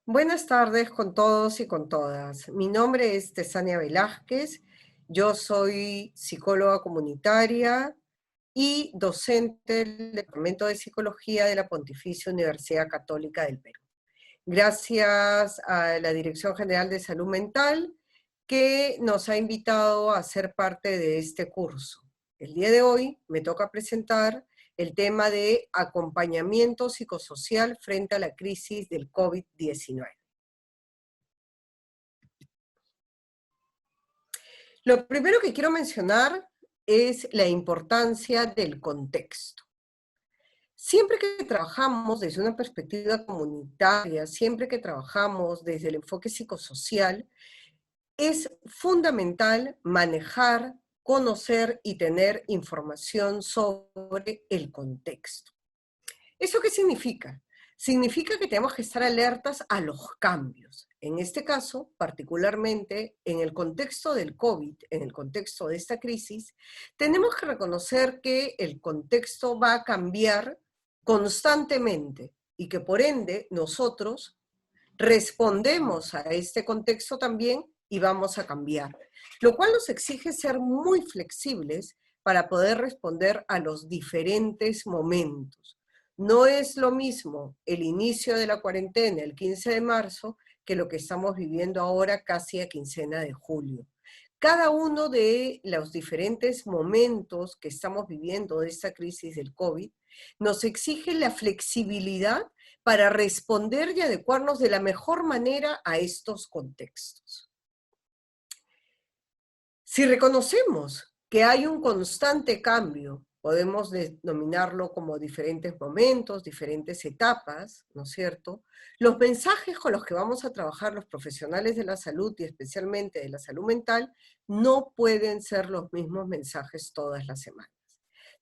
Buenas tardes con todos y con todas. Mi nombre es Tesania Velázquez, yo soy psicóloga comunitaria y docente del Departamento de Psicología de la Pontificia Universidad Católica del Perú. Gracias a la Dirección General de Salud Mental que nos ha invitado a ser parte de este curso. El día de hoy me toca presentar el tema de acompañamiento psicosocial frente a la crisis del COVID-19. Lo primero que quiero mencionar es la importancia del contexto. Siempre que trabajamos desde una perspectiva comunitaria, siempre que trabajamos desde el enfoque psicosocial, es fundamental manejar, conocer y tener información sobre el contexto. ¿Eso qué significa? Significa que tenemos que estar alertas a los cambios. En este caso, particularmente en el contexto del COVID, en el contexto de esta crisis, tenemos que reconocer que el contexto va a cambiar constantemente y que por ende nosotros respondemos a este contexto también y vamos a cambiar, lo cual nos exige ser muy flexibles para poder responder a los diferentes momentos. No es lo mismo el inicio de la cuarentena el 15 de marzo que lo que estamos viviendo ahora casi a quincena de julio. Cada uno de los diferentes momentos que estamos viviendo de esta crisis del COVID nos exige la flexibilidad para responder y adecuarnos de la mejor manera a estos contextos. Si reconocemos que hay un constante cambio, podemos denominarlo como diferentes momentos, diferentes etapas, ¿no es cierto? Los mensajes con los que vamos a trabajar los profesionales de la salud y especialmente de la salud mental no pueden ser los mismos mensajes todas las semanas.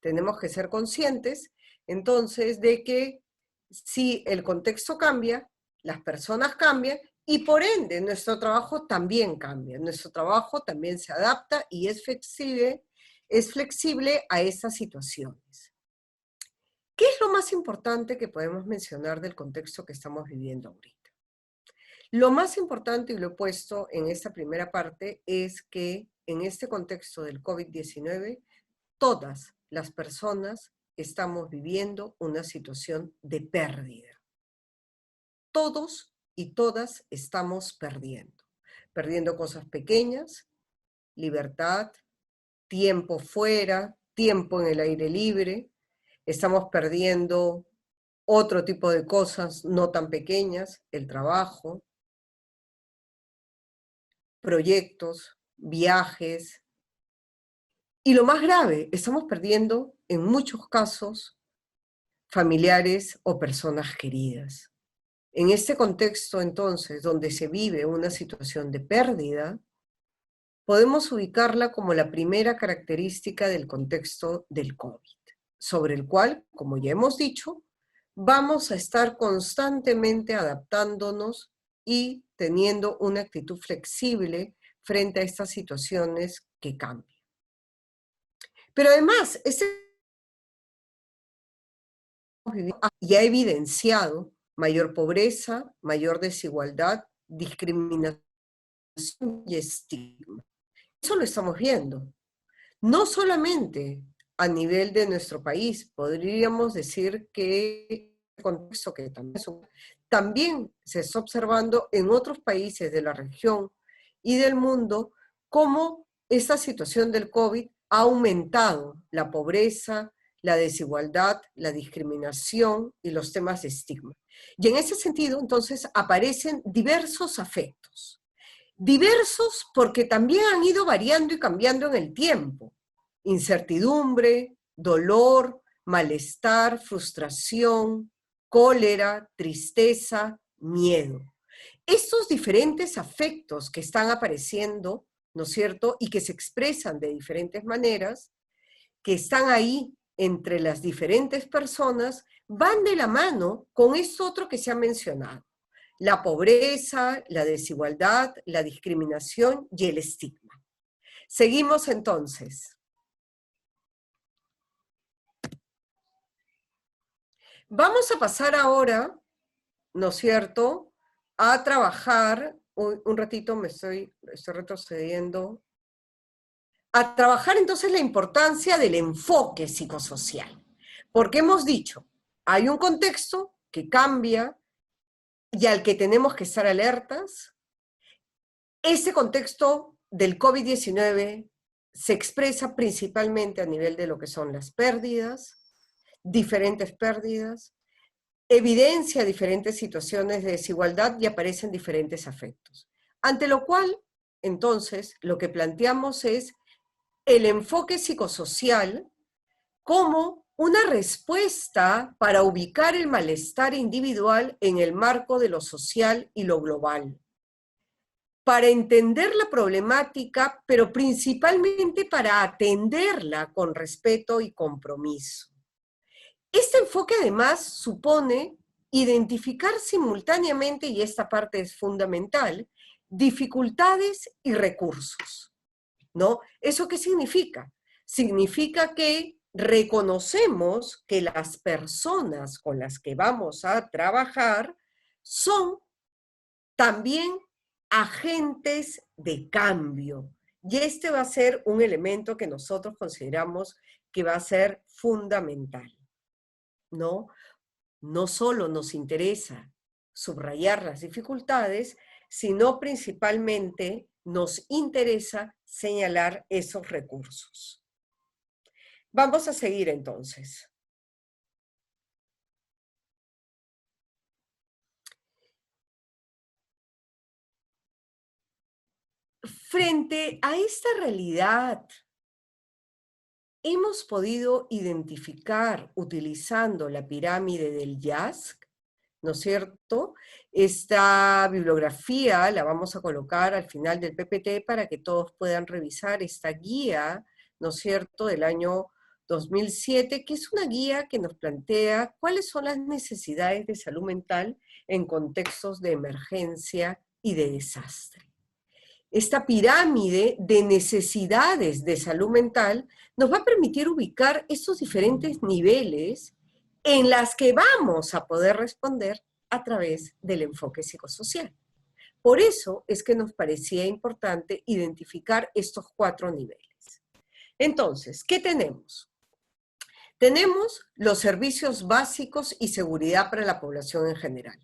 Tenemos que ser conscientes, entonces, de que si el contexto cambia, las personas cambian y por ende nuestro trabajo también cambia, nuestro trabajo también se adapta y es flexible a esas situaciones. ¿Qué es lo más importante que podemos mencionar del contexto que estamos viviendo ahorita? Lo más importante, y lo he puesto en esta primera parte, es que en este contexto del COVID-19, todas las personas estamos viviendo una situación de pérdida. Todos y todas estamos perdiendo. Perdiendo cosas pequeñas, libertad, tiempo fuera, tiempo en el aire libre. Estamos perdiendo otro tipo de cosas no tan pequeñas, el trabajo, proyectos, viajes. Y lo más grave, estamos perdiendo en muchos casos familiares o personas queridas. En este contexto, entonces, donde se vive una situación de pérdida, podemos ubicarla como la primera característica del contexto del COVID, sobre el cual, como ya hemos dicho, vamos a estar constantemente adaptándonos y teniendo una actitud flexible frente a estas situaciones que cambian. Pero además, este ya ha evidenciado mayor pobreza, mayor desigualdad, discriminación y estigma. Eso lo estamos viendo. No solamente a nivel de nuestro país, podríamos decir que el contexto que también se está observando en otros países de la región y del mundo cómo esta situación del COVID ha aumentado la pobreza, la desigualdad, la discriminación y los temas de estigma. Y en ese sentido, entonces, aparecen diversos afectos. Diversos porque también han ido variando y cambiando en el tiempo. Incertidumbre, dolor, malestar, frustración, cólera, tristeza, miedo. Estos diferentes afectos que están apareciendo, ¿no es cierto? Y que se expresan de diferentes maneras, que están ahí entre las diferentes personas, van de la mano con esto otro que se ha mencionado: la pobreza, la desigualdad, la discriminación y el estigma. Seguimos entonces. Vamos a pasar ahora, ¿no es cierto?, a trabajar, un ratito estoy retrocediendo, a trabajar entonces la importancia del enfoque psicosocial. Porque hemos dicho, hay un contexto que cambia y al que tenemos que estar alertas. Ese contexto del COVID-19 se expresa principalmente a nivel de lo que son las pérdidas, diferentes pérdidas, evidencia diferentes situaciones de desigualdad y aparecen diferentes afectos. Ante lo cual, entonces, lo que planteamos es el enfoque psicosocial como una respuesta para ubicar el malestar individual en el marco de lo social y lo global, para entender la problemática, pero principalmente para atenderla con respeto y compromiso. Este enfoque además supone identificar simultáneamente, y esta parte es fundamental, dificultades y recursos, ¿no? ¿Eso qué significa? Significa que reconocemos que las personas con las que vamos a trabajar son también agentes de cambio. Y este va a ser un elemento que nosotros consideramos que va a ser fundamental, ¿no? No solo nos interesa subrayar las dificultades, sino principalmente nos interesa señalar esos recursos. Vamos a seguir entonces. Frente a esta realidad, hemos podido identificar utilizando la pirámide del YASC, ¿no es cierto? Esta bibliografía la vamos a colocar al final del PPT para que todos puedan revisar esta guía, ¿no es cierto?, del año 2007, que es una guía que nos plantea cuáles son las necesidades de salud mental en contextos de emergencia y de desastre. Esta pirámide de necesidades de salud mental nos va a permitir ubicar estos diferentes niveles en las que vamos a poder responder a través del enfoque psicosocial. Por eso es que nos parecía importante identificar estos 4 niveles. Entonces, ¿qué tenemos? Tenemos los servicios básicos y seguridad para la población en general.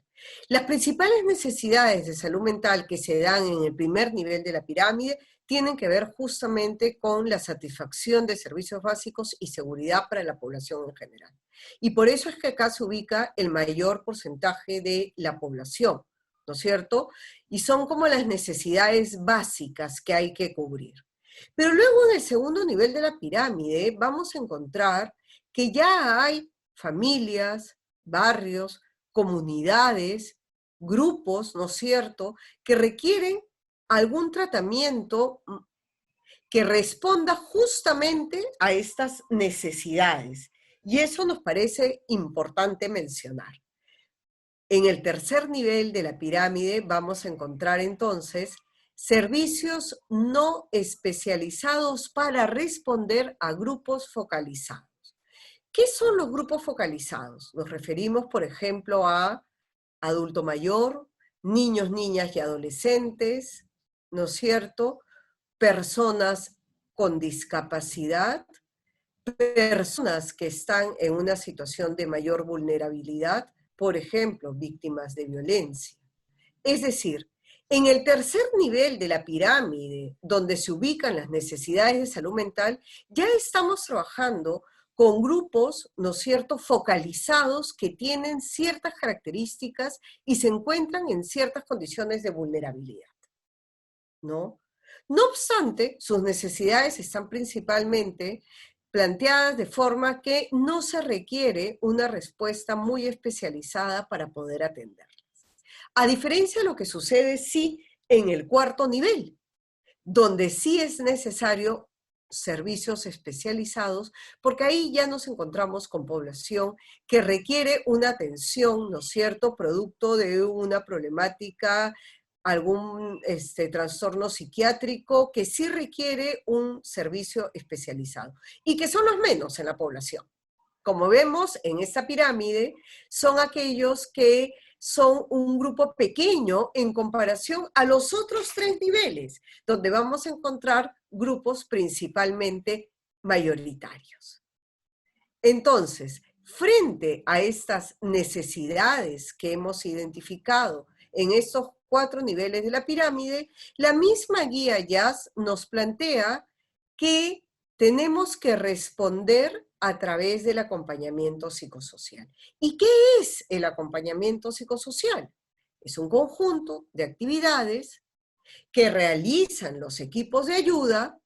Las principales necesidades de salud mental que se dan en el primer nivel de la pirámide tienen que ver justamente con la satisfacción de servicios básicos y seguridad para la población en general. Y por eso es que acá se ubica el mayor porcentaje de la población, ¿no es cierto? Y son como las necesidades básicas que hay que cubrir. Pero luego en el segundo nivel de la pirámide vamos a encontrar que ya hay familias, barrios, comunidades, grupos, ¿no es cierto?, que requieren algún tratamiento que responda justamente a estas necesidades. Y eso nos parece importante mencionar. En el tercer nivel de la pirámide vamos a encontrar entonces servicios no especializados para responder a grupos focalizados. ¿Qué son los grupos focalizados? Nos referimos, por ejemplo, a adulto mayor, niños, niñas y adolescentes, ¿no es cierto?, personas con discapacidad, personas que están en una situación de mayor vulnerabilidad, por ejemplo, víctimas de violencia. Es decir, en el tercer nivel de la pirámide, donde se ubican las necesidades de salud mental, ya estamos trabajando con grupos, ¿no es cierto?, focalizados que tienen ciertas características y se encuentran en ciertas condiciones de vulnerabilidad, ¿no? No obstante, sus necesidades están principalmente planteadas de forma que no se requiere una respuesta muy especializada para poder atenderlas. A diferencia de lo que sucede sí en el cuarto nivel, donde sí es necesario servicios especializados, porque ahí ya nos encontramos con población que requiere una atención, ¿no es cierto?, producto de una problemática, algún trastorno psiquiátrico que sí requiere un servicio especializado y que son los menos en la población. Como vemos en esta pirámide, son aquellos que son un grupo pequeño en comparación a los otros 3 niveles, donde vamos a encontrar grupos principalmente mayoritarios. Entonces, frente a estas necesidades que hemos identificado en estos 4 niveles de la pirámide, la misma guía YAS nos plantea que tenemos que responder a través del acompañamiento psicosocial. ¿Y qué es el acompañamiento psicosocial? Es un conjunto de actividades que realizan los equipos de ayuda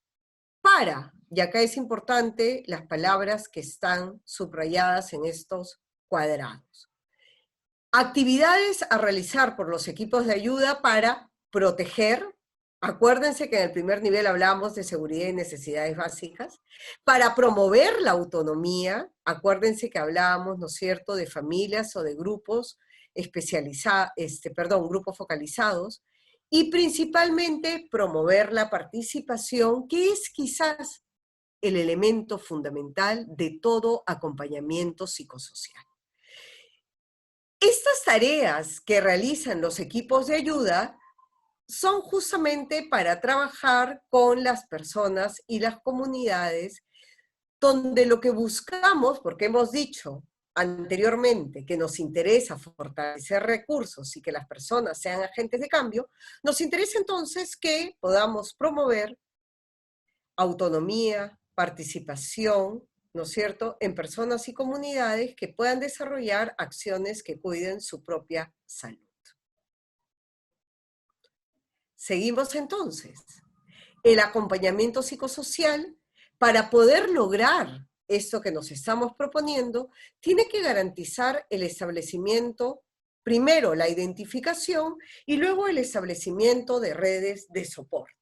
para, y acá es importante las palabras que están subrayadas en estos cuadrados. Actividades a realizar por los equipos de ayuda para proteger. Acuérdense que en el primer nivel hablábamos de seguridad y necesidades básicas. Para promover la autonomía. Acuérdense que hablábamos, ¿no es cierto?, de familias o de grupos especializados, grupos focalizados. Y principalmente promover la participación, que es quizás el elemento fundamental de todo acompañamiento psicosocial. Estas tareas que realizan los equipos de ayuda son justamente para trabajar con las personas y las comunidades, donde lo que buscamos, porque hemos dicho anteriormente que nos interesa fortalecer recursos y que las personas sean agentes de cambio, nos interesa entonces que podamos promover autonomía, participación, ¿no es cierto?, en personas y comunidades que puedan desarrollar acciones que cuiden su propia salud. Seguimos entonces. El acompañamiento psicosocial, para poder lograr esto que nos estamos proponiendo, tiene que garantizar el establecimiento, primero la identificación y luego el establecimiento de redes de soporte.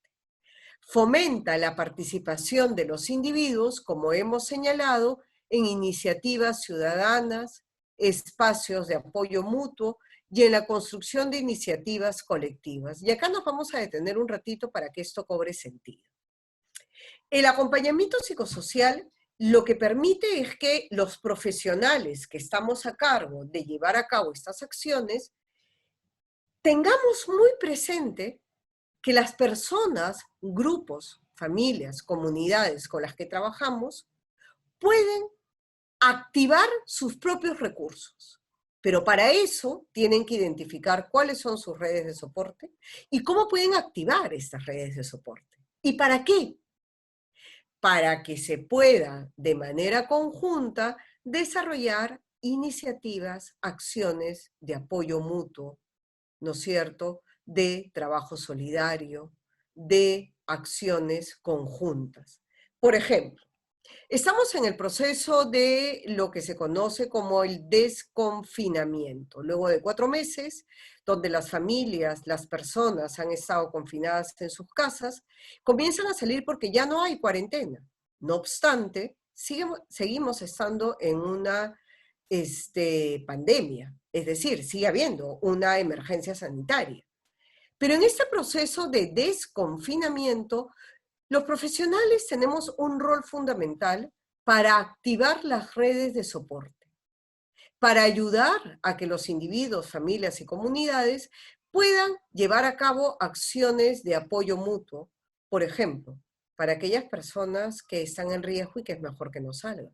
Fomenta la participación de los individuos, como hemos señalado, en iniciativas ciudadanas, espacios de apoyo mutuo y en la construcción de iniciativas colectivas. Y acá nos vamos a detener un ratito para que esto cobre sentido. El acompañamiento psicosocial lo que permite es que los profesionales que estamos a cargo de llevar a cabo estas acciones tengamos muy presente que las personas, grupos, familias, comunidades con las que trabajamos pueden activar sus propios recursos. Pero para eso tienen que identificar cuáles son sus redes de soporte y cómo pueden activar estas redes de soporte. ¿Y para qué? Para que se pueda de manera conjunta desarrollar iniciativas, acciones de apoyo mutuo, ¿no es cierto?, de trabajo solidario, de acciones conjuntas. Por ejemplo, estamos en el proceso de lo que se conoce como el desconfinamiento. Luego de 4 meses, donde las familias, las personas han estado confinadas en sus casas, comienzan a salir porque ya no hay cuarentena. No obstante, seguimos estando en una pandemia, es decir, sigue habiendo una emergencia sanitaria. Pero en este proceso de desconfinamiento, los profesionales tenemos un rol fundamental para activar las redes de soporte, para ayudar a que los individuos, familias y comunidades puedan llevar a cabo acciones de apoyo mutuo, por ejemplo, para aquellas personas que están en riesgo y que es mejor que no salgan,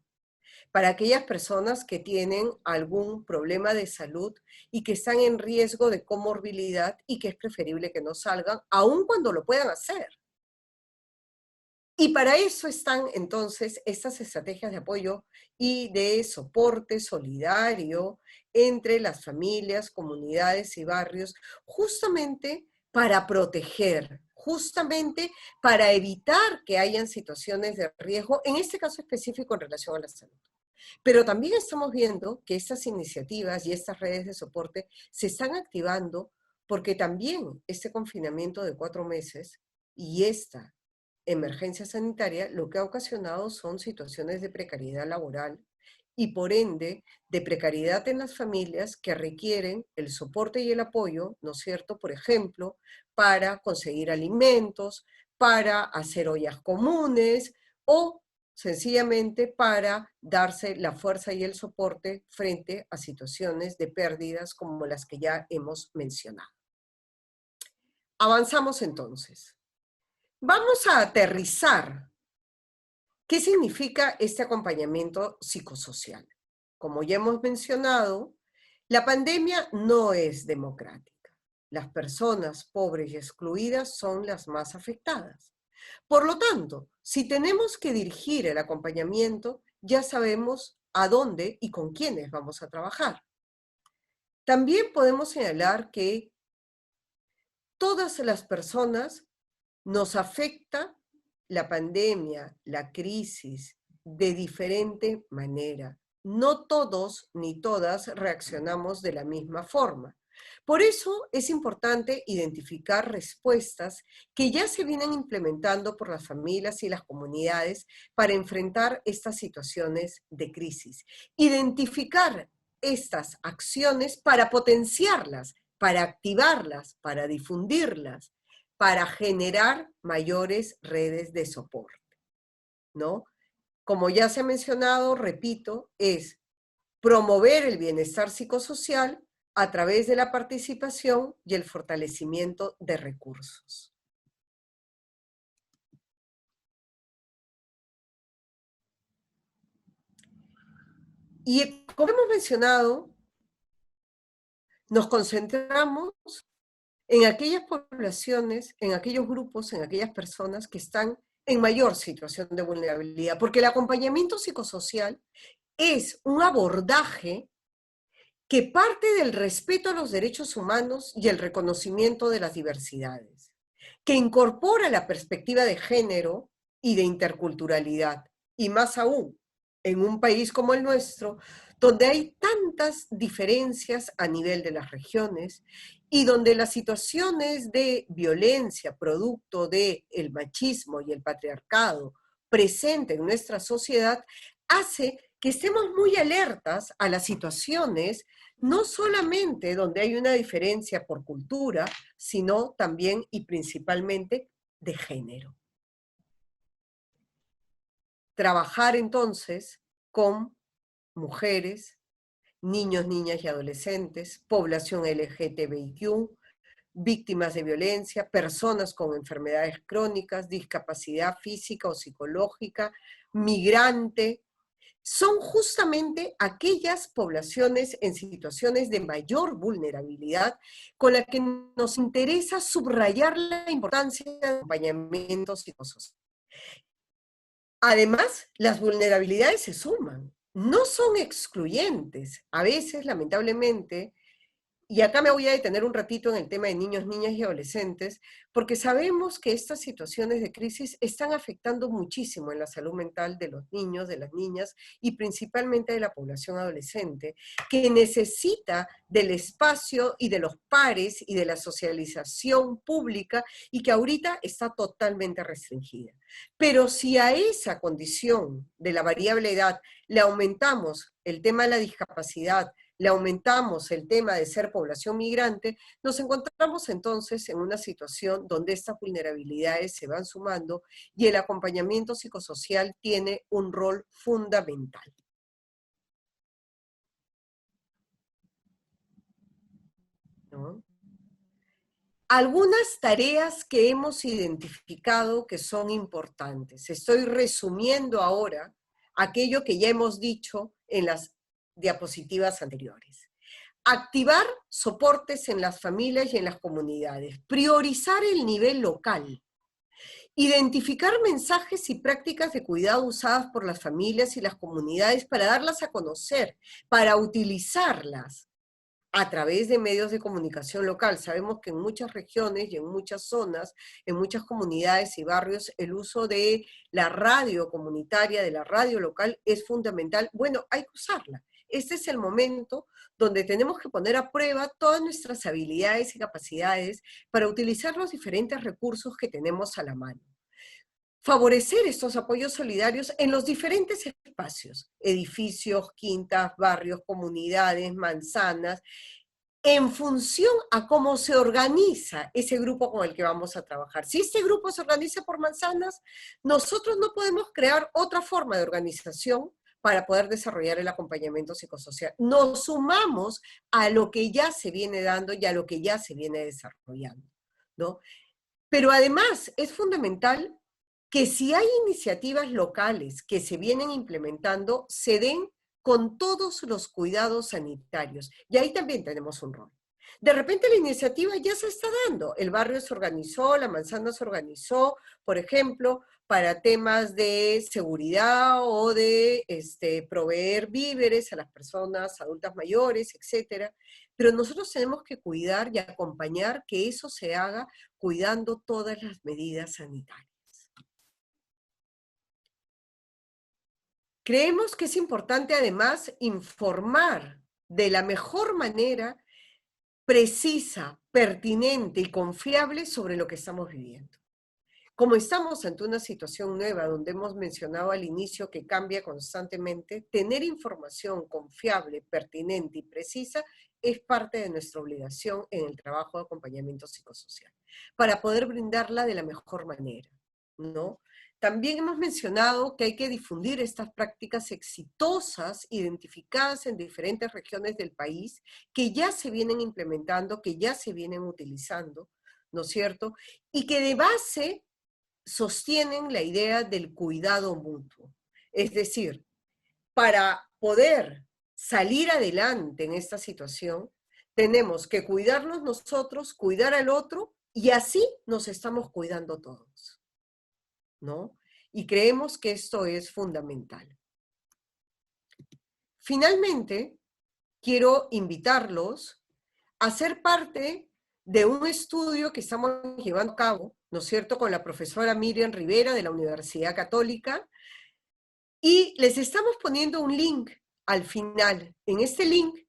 para aquellas personas que tienen algún problema de salud y que están en riesgo de comorbilidad y que es preferible que no salgan, aun cuando lo puedan hacer. Y para eso están entonces estas estrategias de apoyo y de soporte solidario entre las familias, comunidades y barrios, justamente para proteger, justamente para evitar que hayan situaciones de riesgo, en este caso específico en relación a la salud. Pero también estamos viendo que estas iniciativas y estas redes de soporte se están activando porque también este confinamiento de 4 meses y esta emergencia sanitaria lo que ha ocasionado son situaciones de precariedad laboral y por ende de precariedad en las familias que requieren el soporte y el apoyo, ¿no es cierto?, por ejemplo, para conseguir alimentos, para hacer ollas comunes o sencillamente para darse la fuerza y el soporte frente a situaciones de pérdidas como las que ya hemos mencionado. Avanzamos entonces. Vamos a aterrizar. ¿Qué significa este acompañamiento psicosocial? Como ya hemos mencionado, la pandemia no es democrática. Las personas pobres y excluidas son las más afectadas. Por lo tanto, si tenemos que dirigir el acompañamiento, ya sabemos a dónde y con quiénes vamos a trabajar. También podemos señalar que todas las personas nos afecta la pandemia, la crisis, de diferente manera. No todos ni todas reaccionamos de la misma forma. Por eso es importante identificar respuestas que ya se vienen implementando por las familias y las comunidades para enfrentar estas situaciones de crisis. Identificar estas acciones para potenciarlas, para activarlas, para difundirlas, para generar mayores redes de soporte, ¿no? Como ya se ha mencionado, repito, es promover el bienestar psicosocial a través de la participación y el fortalecimiento de recursos. Y como hemos mencionado, nos concentramos en aquellas poblaciones, en aquellos grupos, en aquellas personas que están en mayor situación de vulnerabilidad, porque el acompañamiento psicosocial es un abordaje que parte del respeto a los derechos humanos y el reconocimiento de las diversidades, que incorpora la perspectiva de género y de interculturalidad, y más aún, en un país como el nuestro, donde hay tantas diferencias a nivel de las regiones y donde las situaciones de violencia producto del machismo y el patriarcado presente en nuestra sociedad hace que estemos muy alertas a las situaciones, no solamente donde hay una diferencia por cultura, sino también y principalmente de género. Trabajar entonces con mujeres, niños, niñas y adolescentes, población LGTBIQ, víctimas de violencia, personas con enfermedades crónicas, discapacidad física o psicológica, migrante, son justamente aquellas poblaciones en situaciones de mayor vulnerabilidad con las que nos interesa subrayar la importancia del acompañamiento psicosocial. Además, las vulnerabilidades se suman, no son excluyentes. A veces, lamentablemente, y acá me voy a detener un ratito en el tema de niños, niñas y adolescentes, porque sabemos que estas situaciones de crisis están afectando muchísimo en la salud mental de los niños, de las niñas y principalmente de la población adolescente, que necesita del espacio y de los pares y de la socialización pública y que ahorita está totalmente restringida. Pero si a esa condición de la variable edad le aumentamos el tema de la discapacidad, le aumentamos el tema de ser población migrante, nos encontramos entonces en una situación donde estas vulnerabilidades se van sumando y el acompañamiento psicosocial tiene un rol fundamental. ¿No? Algunas tareas que hemos identificado que son importantes. Estoy resumiendo ahora aquello que ya hemos dicho en las diapositivas anteriores. Activar soportes en las familias y en las comunidades. Priorizar el nivel local. Identificar mensajes y prácticas de cuidado usadas por las familias y las comunidades para darlas a conocer, para utilizarlas a través de medios de comunicación local. Sabemos que en muchas regiones y en muchas zonas, en muchas comunidades y barrios, el uso de la radio comunitaria, de la radio local, es fundamental. Bueno, hay que usarla. Este es el momento donde tenemos que poner a prueba todas nuestras habilidades y capacidades para utilizar los diferentes recursos que tenemos a la mano. Favorecer estos apoyos solidarios en los diferentes espacios, edificios, quintas, barrios, comunidades, manzanas, en función a cómo se organiza ese grupo con el que vamos a trabajar. Si este grupo se organiza por manzanas, nosotros no podemos crear otra forma de organización para poder desarrollar el acompañamiento psicosocial. Nos sumamos a lo que ya se viene dando y a lo que ya se viene desarrollando, ¿no? Pero además es fundamental que si hay iniciativas locales que se vienen implementando, se den con todos los cuidados sanitarios. Y ahí también tenemos un rol. De repente la iniciativa ya se está dando. El barrio se organizó, la manzana se organizó, por ejemplo, para temas de seguridad o de proveer víveres a las personas adultas mayores, etcétera. Pero nosotros tenemos que cuidar y acompañar que eso se haga cuidando todas las medidas sanitarias. Creemos que es importante además informar de la mejor manera precisa, pertinente y confiable sobre lo que estamos viviendo. Como estamos ante una situación nueva, donde hemos mencionado al inicio que cambia constantemente, tener información confiable, pertinente y precisa es parte de nuestra obligación en el trabajo de acompañamiento psicosocial, para poder brindarla de la mejor manera, ¿no? También hemos mencionado que hay que difundir estas prácticas exitosas identificadas en diferentes regiones del país que ya se vienen implementando, que ya se vienen utilizando, ¿no es cierto? Y que de base sostienen la idea del cuidado mutuo. Es decir, para poder salir adelante en esta situación, tenemos que cuidarnos nosotros, cuidar al otro, y así nos estamos cuidando todos, ¿no? Y creemos que esto es fundamental. Finalmente, quiero invitarlos a ser parte de un estudio que estamos llevando a cabo, ¿no es cierto?, con la profesora Miriam Rivera de la Universidad Católica, y les estamos poniendo un link al final. En este link,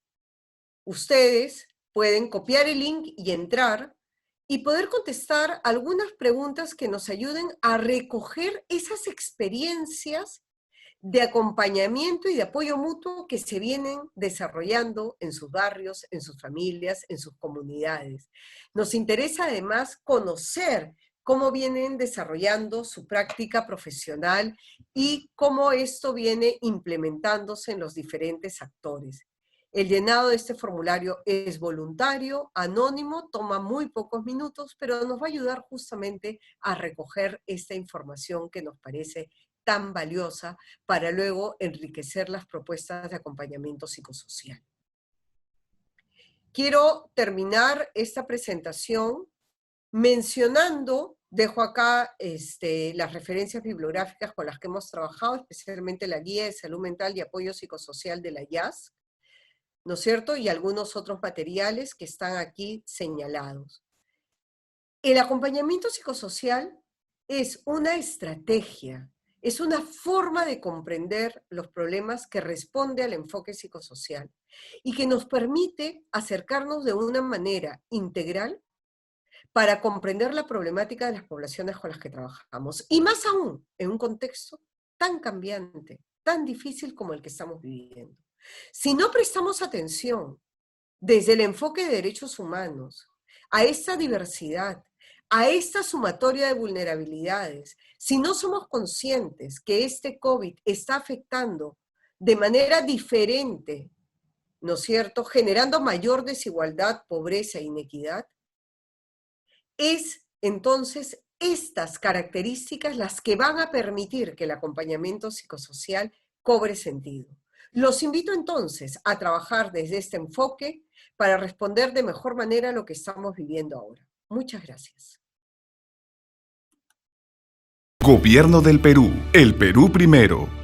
ustedes pueden copiar el link y entrar y poder contestar algunas preguntas que nos ayuden a recoger esas experiencias de acompañamiento y de apoyo mutuo que se vienen desarrollando en sus barrios, en sus familias, en sus comunidades. Nos interesa además conocer cómo vienen desarrollando su práctica profesional y cómo esto viene implementándose en los diferentes actores. El llenado de este formulario es voluntario, anónimo, toma muy pocos minutos, pero nos va a ayudar justamente a recoger esta información que nos parece tan valiosa para luego enriquecer las propuestas de acompañamiento psicosocial. Quiero terminar esta presentación mencionando, dejo acá las referencias bibliográficas con las que hemos trabajado, especialmente la Guía de Salud Mental y Apoyo Psicosocial de la IASC, ¿no es cierto? Y algunos otros materiales que están aquí señalados. El acompañamiento psicosocial es una estrategia, es una forma de comprender los problemas que responde al enfoque psicosocial y que nos permite acercarnos de una manera integral para comprender la problemática de las poblaciones con las que trabajamos. Y más aún, en un contexto tan cambiante, tan difícil como el que estamos viviendo. Si no prestamos atención desde el enfoque de derechos humanos a esta diversidad, a esta sumatoria de vulnerabilidades, si no somos conscientes que este COVID está afectando de manera diferente, ¿no es cierto?, generando mayor desigualdad, pobreza e inequidad, es entonces estas características las que van a permitir que el acompañamiento psicosocial cobre sentido. Los invito entonces a trabajar desde este enfoque para responder de mejor manera a lo que estamos viviendo ahora. Muchas gracias. Gobierno del Perú. El Perú primero.